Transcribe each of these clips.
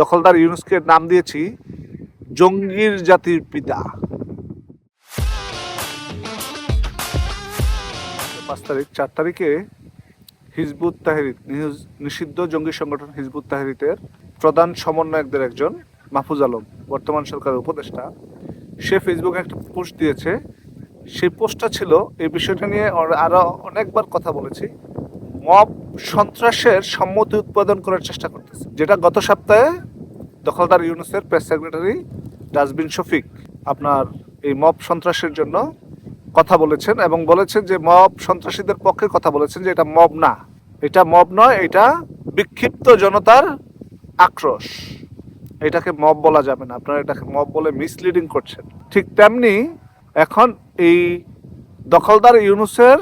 দখলদার ইউনূসকে নাম দিয়েছি জঙ্গির জাতির পিতা। 4 তারিখে হিজবুত তাহরির নিষিদ্ধ জঙ্গি সংগঠন হিজবুত তাহরিরের প্রধান সমন্বয়কদের একজন মাহফুজ আলম, বর্তমান সরকারের উপদেষ্টা, সে ফেসবুকে একটা পোস্ট দিয়েছে। সেই পোস্টটা ছিল এই বিষয়টা নিয়ে আরো অনেকবার কথা বলেছি, মব সন্ত্রাসের সম্মতি উৎপাদন করার চেষ্টা করতেছে, যেটা গত সপ্তাহে দখলদার ইউনূসের প্রেস সেক্রেটারি ডাস্টবিন শফিক আপনার এই মব সন্ত্রাসের জন্য কথা বলেছেন এবং বলেছেন যে মব সন্ত্রাসীদের পক্ষে কথা বলেছেন যে এটা মব না, এটা মব নয়, এটা বিক্ষিপ্ত জনতার আক্রোশ, এটাকে মব বলা যাবে না, আপনারা এটাকে মব বলে মিসলিডিং করছেন। ঠিক তেমনি এখন এই দখলদার ইউনূসের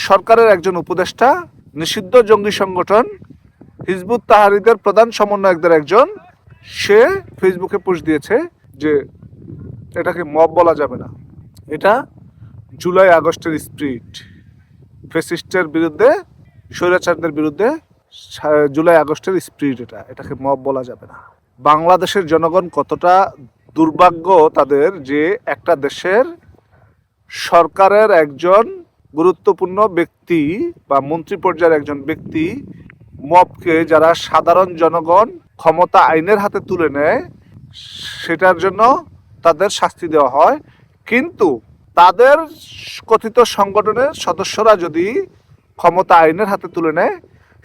সরকারের একজন উপদেষ্টা নিষিদ্ধ জঙ্গি সংগঠন হিজবুত তাহরিরের প্রধান সমন্বয়কদের একজন, সে ফেসবুকে পোস্ট দিয়েছে যে এটাকে মব বলা যাবে না, এটা জুলাই আগস্টের স্পিরিট, ফ্যাসিস্টের বিরুদ্ধে, স্বৈরাচারদের বিরুদ্ধে জুলাই আগস্টের স্পিরিট, এটাকে মব বলা যাবে না। বাংলাদেশের জনগণ কতটা দুর্ভাগ্য তাদের যে একটা দেশের সরকারের একজন গুরুত্বপূর্ণ ব্যক্তি বা মন্ত্রী পর্যায়ের একজন ব্যক্তি মবকে, যারা সাধারণ জনগণ ক্ষমতা আইনের হাতে তুলে নেয়, সেটার জন্য তাদের শাস্তি দেওয়া হয়, কিন্তু তাদের কথিত সংগঠনের সদস্যরা যদি ক্ষমতা আইনের হাতে তুলে নেয়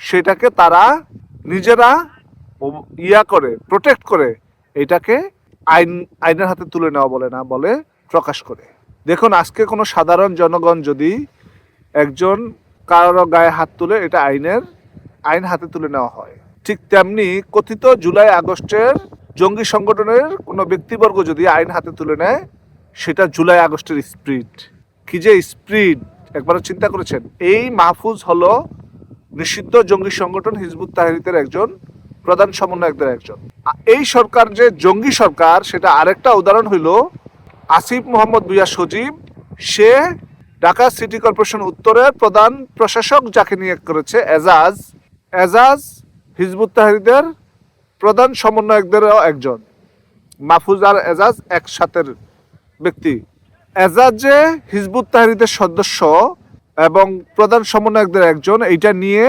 সেটাকে তারা নিজেরা করে প্রোটেক্ট করে, এটাকে আইনের হাতে তুলে নেওয়া বলে না, বলে প্রকাশ করে। দেখুন, আজকে কোনো সাধারণ জনগণ যদি একজন কারো গায়ে হাত তুলে, এটা আইন হাতে তুলে নেওয়া হয়। ঠিক তেমনি কথিত জুলাই আগস্টের জঙ্গি সংগঠনের কোনো ব্যক্তিবর্গ যদি আইন হাতে তুলে নেয়, সেটা জুলাই আগস্টের স্পিরিট। কি যে স্পিরিট, একবার চিন্তা করেছেন? এই মাহফুজ হলো নিষিদ্ধ জঙ্গি সংগঠন হিজবুত তাহরিরের একজন প্রধান সমন্বয়কদের একজন। এই সরকার যে জঙ্গি সরকার, সেটা আরেকটা উদাহরণ হইল আসিফ মোহাম্মদ ভূঁইয়া সজীব, সে ঢাকা সিটি কর্পোরেশন উত্তরের প্রধান প্রশাসক যাকে নিয়োগ করেছে এজাজ হিজবুত তাহরিরের প্রধান সমন্বয়কদেরও একজন। মাহফুজ আর এজাজ একসাথের ব্যক্তি। এজাজ যে হিজবুত তাহরিরের সদস্য এবং প্রধান সমন্বয়কদের একজন, এইটা নিয়ে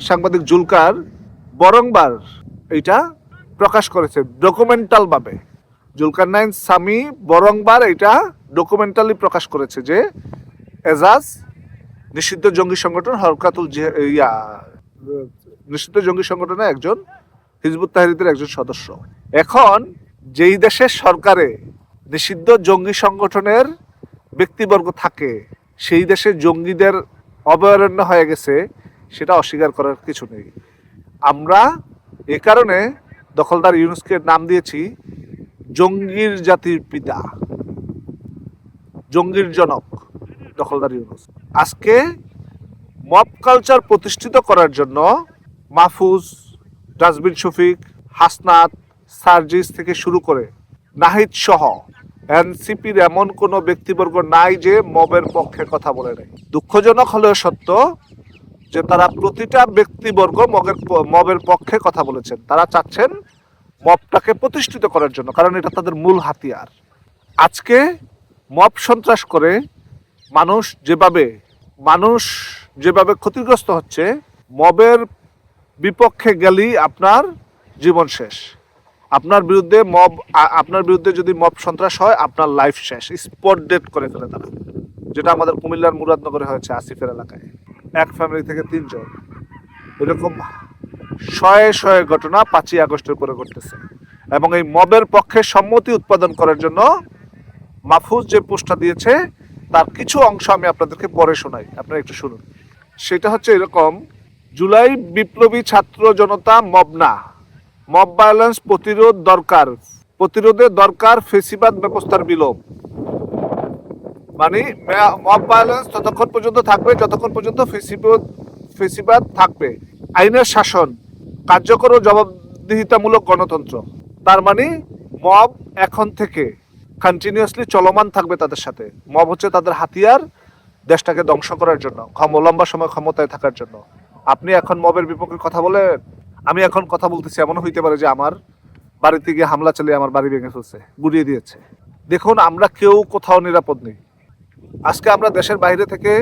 সাংবাদিক জুলকার বরংবার এইটা প্রকাশ করেছে ডকুমেন্টাল ভাবে। জুলকারনাইন সামি বরংবার এটা ডকুমেন্টালি প্রকাশ করেছে যে এজাজ নিষিদ্ধ জঙ্গি সংগঠন নিষিদ্ধ জঙ্গি সংগঠনের একজন, হিজবুত তাহরিরের একজন সদস্য। এখন যেই দেশের সরকারে নিষিদ্ধ জঙ্গি সংগঠনের ব্যক্তিবর্গ থাকে, সেই দেশে জঙ্গিদের অভয়ারণ্য হয়ে গেছে, সেটা অস্বীকার করার কিছু নেই। আমরা এ কারণে দখলদার ইউনূসকে নাম দিয়েছি জঙ্গির জাতির পিতা, জঙ্গির জনক দখলদার ইউনূস। আজকে মব কালচার প্রতিষ্ঠিত করার জন্য মাহফুজ, ডাস্টবিন শফিক, হাসনাত, সার্জিস থেকে শুরু করে নাহিদ সহ এনসিপির এমন কোনো ব্যক্তিবর্গ নাই যে মবের পক্ষে কথা বলে নাই। দুঃখজনক হলেও সত্য যে তারা প্রতিটা ব্যক্তিবর্গ মবের পক্ষে কথা বলেছেন। তারা চাচ্ছেন মবটাকে প্রতিষ্ঠিত করার জন্য, কারণ এটা তাদের মূল হাতিয়ার। আজকে মব সন্ত্রাস করে মানুষ যেভাবে ক্ষতিগ্রস্ত হচ্ছে, মবের বিপক্ষে গেলেই আপনার জীবন শেষ। আপনার বিরুদ্ধে যদি মব সন্ত্রাস হয়, আপনার লাইফ শেষ, স্পট ডেড করে ফেলে তারা, যেটা আমাদের কুমিল্লার মুরাদনগরে হয়েছে আসিফের এলাকায়। এক ফ্যামিলি থেকে 3 জন, এরকম শয়ে ঘটনা 5ই আগস্টের পরে ঘটতেছে। এবং এই মবের পক্ষে সম্মতি উৎপাদন করার জন্য মাহফুজ যে পোস্টটা দিয়েছে, তার কিছু অংশ আমি আপনাদেরকে পরে শোনাই, আপনারা একটু শুনুন। সেটা হচ্ছে এরকম: জুলাই বিপ্লবী ছাত্র জনতা মব না, মব ভায়োলেন্স প্রতিরোধে দরকার ফেসিবাদ ব্যবস্থার বিলোপ। মানে মব ভায়োলেন্স ততক্ষণ পর্যন্ত থাকবে যতক্ষণ পর্যন্ত ফেসিবাদ থাকবে। আইনের শাসন, কার্যকর ও জবাবদিহিতামূলক গণতন্ত্র। তার মানে মব এখন থেকে কন্টিনিউয়াসলি চলমান থাকবে তাদের সাথে। মব হচ্ছে তাদের হাতিয়ার দেশটাকে ধ্বংস করার জন্য, লম্বা সময় ক্ষমতায় থাকার জন্য। আপনি এখন মবের বিপক্ষে কথা বলেন, আমি এখন কথা বলতেছি, এমনও হইতে পারে যে আমার বাড়িতে গিয়ে হামলা চালিয়ে আমার বাড়ি ভেঙে ফেলছে, গুড়িয়ে দিয়েছে। দেখুন, আমরা কেউ কোথাও নিরাপদ নেই। আজকে আমরা দেশের বাইরে থেকে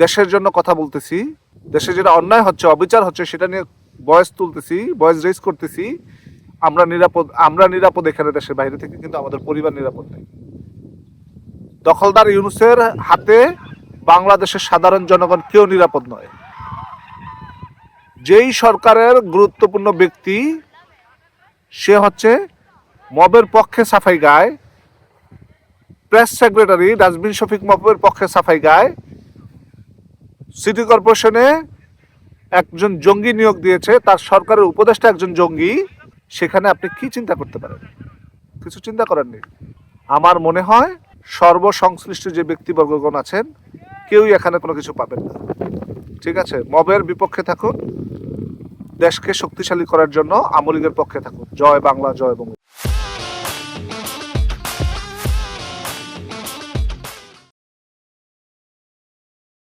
দেশের জন্য কথা বলতেছি, দেশে যেটা অন্যায় হচ্ছে, অবিচার হচ্ছে, সেটা নিয়ে ভয়েস তুলতেছি, ভয়েস রেজ করতেছি। আমরা নিরাপদ এখানে দেশের বাইরে থেকে, কিন্তু আমাদের পরিবার নিরাপদ নেই। দখলদার ইউনূসের হাতে বাংলাদেশের সাধারণ জনগণ কেউ নিরাপদ নয়। যেই সরকারের গুরুত্বপূর্ণ ব্যক্তি, সে হচ্ছে মবের পক্ষে সাফাই গায়, প্রেস সেক্রেটারি ডাস্টবিন শফিক মবের পক্ষে সাফাই গায়, সিটি কর্পোরেশনে একজন জঙ্গি নিয়োগ দিয়েছে, তার সরকারের উপদেষ্টা একজন জঙ্গি। সেখানে আপনি কি চিন্তা করতে পারেন? কিছু চিন্তা করার নেই। আমার মনে হয় সর্বসংশ্লিষ্ট যে ব্যক্তিবর্গগণ আছেন, কেউই এখানে কোনো কিছু পাবেন না। ঠিক আছে, মবের বিপক্ষে থাকুন, দেশকে শক্তিশালী করার জন্য আওয়ামী লীগের পক্ষে থাকুন। জয় বাংলা, জয় বঙ্গ।